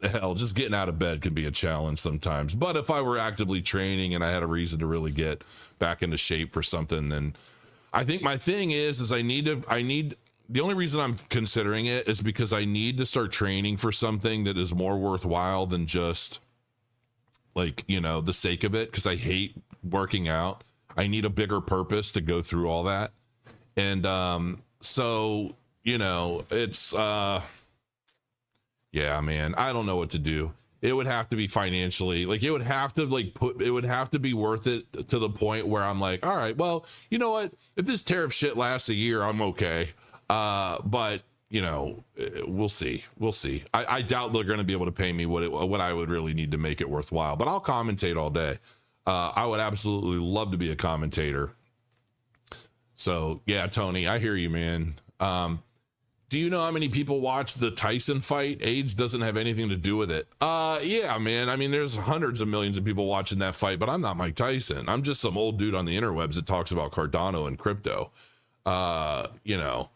hell, just getting out of bed can be a challenge sometimes. But if I were actively training and I had a reason to really get back into shape for something, then I think my thing is I need the only reason I'm considering it is because I need to start training for something that is more worthwhile than just like, you know, the sake of it. Cause I hate working out. I need a bigger purpose to go through all that. And, so, you know, it's, yeah, man, I don't know what to do. It would have to be financially, like it would have to it would have to be worth it to the point where I'm like, all right, well, you know what? If this tariff shit lasts a year, I'm okay. But you know, we'll see. We'll see. I doubt they're going to be able to pay me what I would really need to make it worthwhile, but I'll commentate all day. I would absolutely love to be a commentator. So yeah, Tony, I hear you, man. Do you know how many people watch the Tyson fight? Age doesn't have anything to do with it. Yeah, man. I mean, there's hundreds of millions of people watching that fight, but I'm not Mike Tyson. I'm just some old dude on the interwebs that talks about Cardano and crypto. You know,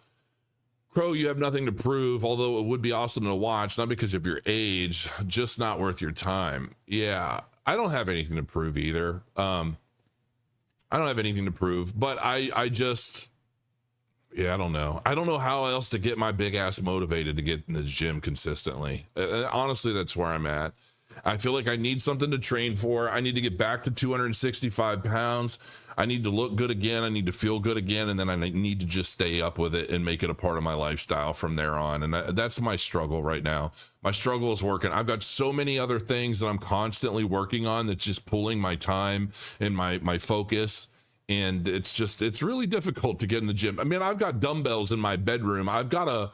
Crow, you have nothing to prove, although it would be awesome to watch, not because of your age, just not worth your time. Yeah, I don't have anything to prove either. I don't have anything to prove, but I just, yeah, I don't know. I don't know how else to get my big ass motivated to get in the gym consistently. Honestly, that's where I'm at. I feel like I need something to train for. I need to get back to 265 pounds. I need to look good again. I need to feel good again. And then I need to just stay up with it and make it a part of my lifestyle from there on. And that's my struggle right now. My struggle is working. I've got so many other things that I'm constantly working on that's just pulling my time and my focus. And it's really difficult to get in the gym. I mean, I've got dumbbells in my bedroom. I've got a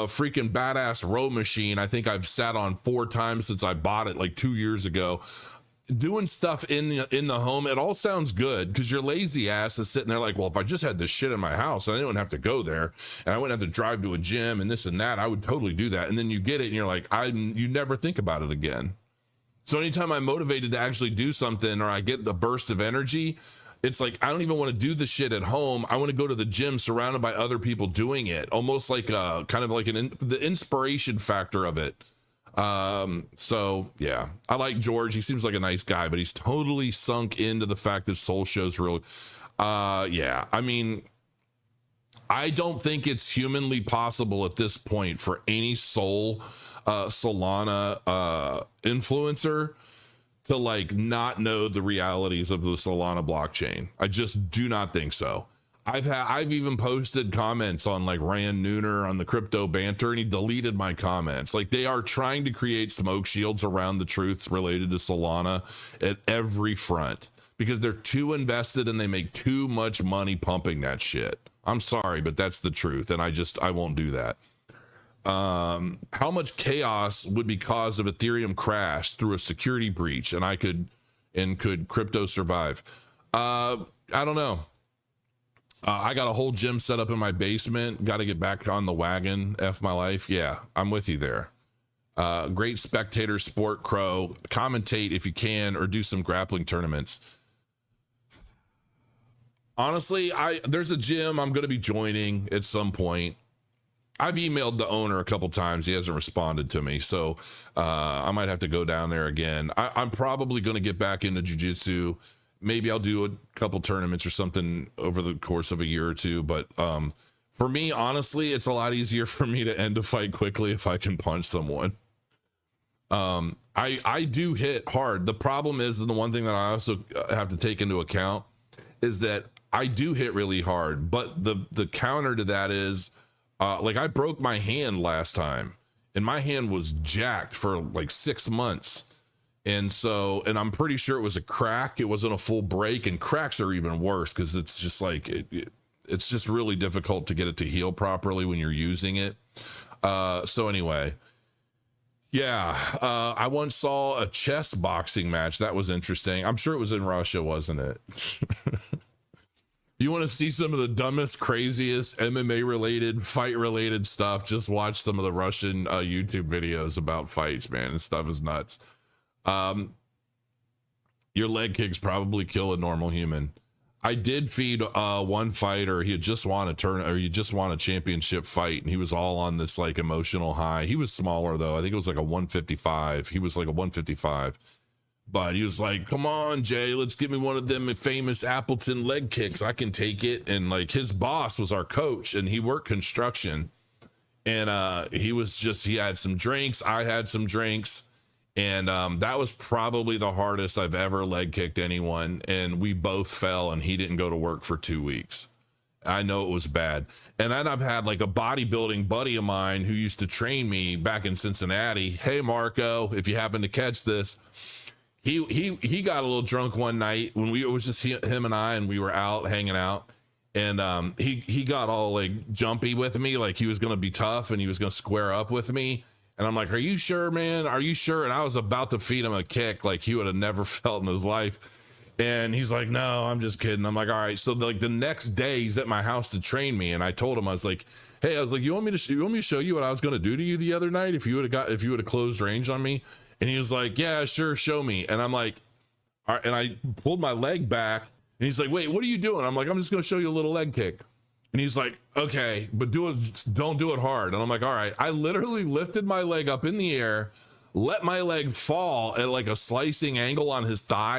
freaking badass row machine. I think I've sat on 4 times since I bought it like 2 years ago. Doing stuff in the home, it all sounds good because your lazy ass is sitting there like, well, if I just had this shit in my house and I didn't have to go there and I wouldn't have to drive to a gym and this and that, I would totally do that. And then you get it and you're like, you never think about it again. So anytime I'm motivated to actually do something or I get the burst of energy, it's like, I don't even want to do the shit at home. I want to go to the gym surrounded by other people doing it. Almost like kind of like the inspiration factor of it. So yeah, I like George. He seems like a nice guy, but he's totally sunk into the fact that Soul Show's real. Yeah, I mean, I don't think it's humanly possible at this point for any Solana influencer to like not know the realities of the Solana blockchain. I just do not think so. I've even posted comments on like Rand Nooner on the crypto banter and he deleted my comments. Like they are trying to create smoke shields around the truths related to Solana at every front because they're too invested and they make too much money pumping that shit. I'm sorry, but that's the truth. And I won't do that. How much chaos would be caused if Ethereum crashed through a security breach and could crypto survive? I don't know. I got a whole gym set up in my basement. Got to get back on the wagon. F my life. Yeah, I'm with you there. Great spectator sport, Crow. Commentate if you can or do some grappling tournaments. Honestly, there's a gym I'm going to be joining at some point. I've emailed the owner a couple times. He hasn't responded to me. So I might have to go down there again. I'm probably going to get back into jiu-jitsu. Maybe I'll do a couple tournaments or something over the course of a year or two. But for me, honestly, it's a lot easier for me to end a fight quickly if I can punch someone. I do hit hard. The problem is, and the one thing that I also have to take into account is that I do hit really hard. But the counter to that is, like I broke my hand last time and my hand was jacked for like 6 months. And I'm pretty sure it was a crack. It wasn't a full break, and cracks are even worse because it's just like, it's just really difficult to get it to heal properly when you're using it. So anyway, yeah, I once saw a chess boxing match. That was interesting. I'm sure it was in Russia, wasn't it? You want to see some of the dumbest, craziest MMA related, fight related stuff? Just watch some of the Russian YouTube videos about fights, man. This stuff is nuts. Your leg kicks probably kill a normal human. I did feed one fighter. He had just won a turn, or he just won a championship fight, and he was all on this like emotional high. He was smaller though. I think it was like a 155. He was like a 155, but he was like, "Come on, Jay, let's give me one of them famous Appleton leg kicks. I can take it." And like his boss was our coach, and he worked construction, and he had some drinks. I had some drinks. And that was probably the hardest I've ever leg kicked anyone. And we both fell, and he didn't go to work for 2 weeks. I know it was bad. And then I've had like a bodybuilding buddy of mine who used to train me back in Cincinnati. Hey, Marco, if you happen to catch this, he got a little drunk one night when it was just him and I, and we were out hanging out. And he got all like jumpy with me, like he was going to be tough and he was going to square up with me. And I'm like, "Are you sure, man? Are you sure?" And I was about to feed him a kick like he would have never felt in his life. And he's like, "No, I'm just kidding." I'm like, "All right." So like the next day he's at my house to train me. And I told him, I was like, "Hey, I was like, you want me to show you what I was going to do to you the other night if you would have closed range on me?" And he was like, "Yeah, sure. Show me." And I'm like, "All right." And I pulled my leg back, and he's like, "Wait, what are you doing?" I'm like, "I'm just going to show you a little leg kick." And he's like, "Okay, but don't do it hard." And I'm like, "All right." I literally lifted my leg up in the air, let my leg fall at like a slicing angle on his thigh.